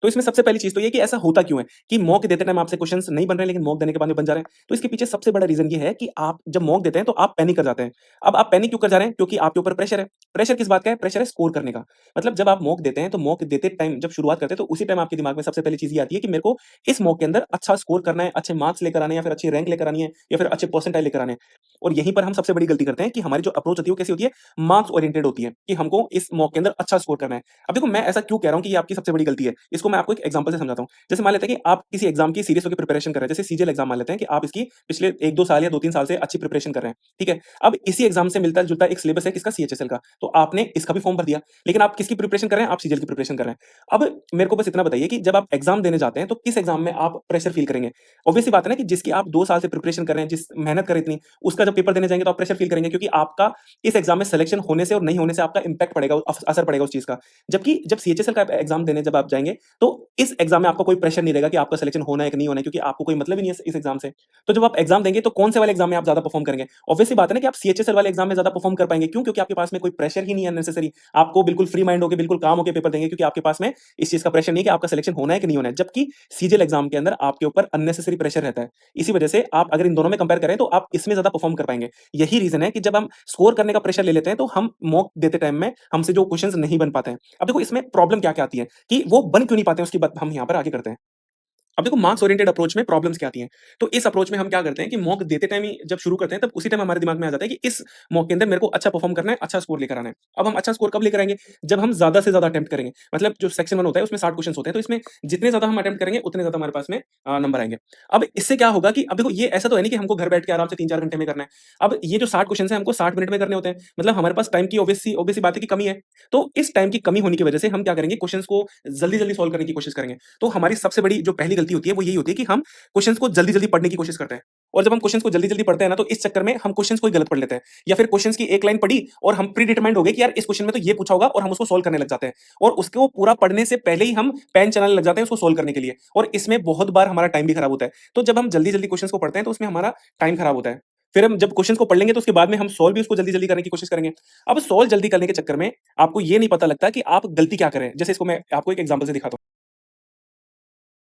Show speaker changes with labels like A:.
A: तो इसमें सबसे पहली चीज़ तो ये कि ऐसा होता क्यों है कि मॉक देते टाइम आपसे क्वेश्चंस नहीं बन रहे हैं, लेकिन मॉक देने के बाद में बन जा रहे हैं। तो इसके पीछे सबसे बड़ा रीज़न ये है कि आप जब मॉक देते हैं, तो आप पैनिक कर जाते हैं। अब आप पैनिक क्यों कर जा रहे हैं? क्योंकि आपके ऊपर प्रेशर है। प्रेशर किस बात का है? प्रेशर है स्कोर करने का। मतलब जब आप मॉक देते हैं, तो मॉक देते टाइम जब शुरुआत करते हैं, तो उसी टाइम आपके दिमाग में सबसे पहली चीज़ ये आती है कि मेरे को इस मॉक के अंदर अच्छा स्कोर करना है, अच्छे मार्क्स लेकर आने हैं, या फिर अच्छी रैंक लेकर आनी है, या फिर अच्छे परसेंटाइल लेकर आने हैं। और यहीं पर हम सबसे बड़ी गलती करते हैं कि हमारी जो अप्रोच होती है, वो कैसी होती है? मार्क्स ओरिएंटेड होती है कि हमको इस मॉक के अंदर अच्छा स्कोर करना है। अब देखो, मैं ऐसा क्यों कह रहा हूँ कि ये आपकी सबसे बड़ी गलती है? इसको मैं आपको एक एग्जांपल से समझाता हूँ। जैसे मान लेते हैं कि आप किसी एग्जाम की सीरियस होकर प्रिपरेशन कर रहे हैं, जैसे सीजीएल एग्जाम मान लेते हैं कि आप इसकी पिछले 1-2 साल या 2-3 साल से अच्छी प्रिपरेशन कर रहे हैं, ठीक है? अब इसी एग्जाम से मिलता-जुलता एक सिलेबस है किसका? सीएचएसएल का। तो आपने इसका भी फॉर्म भर दिया, लेकिन आप किसकी प्रिपरेशन कर रहे हैं? आप सीजीएल की प्रिपरेशन कर रहे हैं। अब मेरे को बस इतना बताइए कि जब आप एग्जाम देने जाते हैं, तो किस एग्जाम में आप प्रेशर फील करेंगे? ऑब्वियस सी बात है ना कि जिसकी आप 2 साल से प्रिपरेशन कर रहे हैं, जिस मेहनत कर रहे हैं इतनी, उसका जब पेपर देने जाएँगे तो आप प्रेशर फील करेंगे, क्योंकि आपका इस एग्जाम में सिलेक्शन होने से और नहीं होने से आपका इम्पैक्ट पड़ेगा, असर पड़ेगा उस चीज़ का। जबकि जब सीएचएसएल का एग्जाम देने जब आप जाएँगे, तो इस एग्जाम में आपको कोई प्रेशर नहीं रहेगा कि आपका सिलेक्शन होना है कि नहीं होना है, क्योंकि आपको कोई मतलब ही नहीं है इस एग्जाम से। तो जब आप एग्जाम देंगे, तो कौन से वाले एग्जाम में आप ज़्यादा परफॉर्म करेंगे? ऑब्वियस सी बात है ना कि आप सीएचएसएल वाले एग्जाम में ज़्यादा परफॉर्म कर पाएँगे। क्यों? क्योंकि आपके पास में कोई प्रेशर ही नहीं है नेसेसरी। आपको बिल्कुल फ्री माइंड होके, बिल्कुल काम होके पेपर देंगे, क्योंकि आपके पास में इस चीज़ का प्रेशर नहीं है कि आपका सिलेक्शन होना है कि नहीं होना है। जबकि सीजीएल एग्जाम के अंदर आपके ऊपर अननेसेसरी प्रेशर रहता है। इसी वजह से आप अगर इन दोनों में कंपेयर करें, तो आप इसमें ज़्यादा परफॉर्म कर पाएँगे। यही रीज़न है कि जब हम स्कोर करने का प्रेशर ले लेते हैं, तो हम मॉक देते टाइम में हमसे जो क्वेश्चंस नहीं बन पाते हैं। अब देखो, इसमें प्रॉब्लम क्या-क्या आती है कि वो बन क्यों नहीं पाते हैं, उसकी बात हम यहाँ पर आगे करते हैं। अब देखो, मार्क्स ओरिएंटेड अप्रोच में प्रॉब्लम्स क्या आती हैं? तो इस अप्रोच में हम क्या करते हैं कि मॉक देते टाइम ही जब शुरू करते हैं, तब उसी टाइम हमारे दिमाग में आ जाता है कि इस मॉक के अंदर मेरे को अच्छा परफॉर्म करना है, अच्छा स्कोर लेकर आना है। अब हम अच्छा स्कोर कब लेकर आएँगे? जब हम ज़्यादा से ज़्यादा अटेम्प्ट करेंगे। मतलब जो सेक्शन 1 होता है, उसमें 60 क्वेश्चन्स होते हैं, तो इसमें जितने ज़्यादा हम अटेम्प्ट करेंगे, उतने ज़्यादा हमारे पास में नंबर आएँगे। अब इससे क्या होगा कि अब देखो, ये ऐसा तो है नहीं कि हमको घर बैठ के आराम से 3-4 घंटे में करना है। अब ये जो 60 क्वेश्चन्स हैं, हमको 60 मिनट में करने होते हैं। मतलब हमारे पास टाइम की ऑब्वियस सी बात है कि कमी है। तो इस टाइम की कमी होने की वजह से हम क्या करेंगे, क्वेश्चन्स को जल्दी-जल्दी सॉल्व करने की कोशिश करेंगे। तो हमारी सबसे बड़ी जो पहली गलती होती है, वो यही होती है कि हम क्वेश्चंस को जल्दी-जल्दी पढ़ने की कोशिश करते हैं। और जब हम क्वेश्चंस को जल्दी-जल्दी पढ़ते हैं ना, तो इस चक्कर में हम क्वेश्चंस को ही गलत पढ़ लेते हैं। या फिर क्वेश्चंस की एक लाइन पढ़ी और हम प्री डिटरमाइंड हो गए कि यार, इस क्वेश्चन में तो ये पूछा होगा, और हम उसको सॉल्व करने लग जाते हैं। और उसको पूरा पढ़ने से पहले ही हम पेन चलाने लग जाते हैं उसको सॉल्व करने के लिए। और इसमें बहुत बार हमारा टाइम भी खराब होता है। तो जब हम जल्दी-जल्दी क्वेश्चंस को पढ़ते हैं, तो उसमें हमारा टाइम खराब होता है। फिर हम जब क्वेश्चंस को पढ़ लेंगे, तो उसके बाद में हम सॉल्व भी उसको जल्दी-जल्दी करने की कोशिश करेंगे। अब सॉल्व जल्दी करने के चक्कर में आपको ये नहीं पता लगता कि आप गलती क्या कर रहे हैं। जैसे इसको मैं आपको एक एग्जांपल से दिखाता हूँ।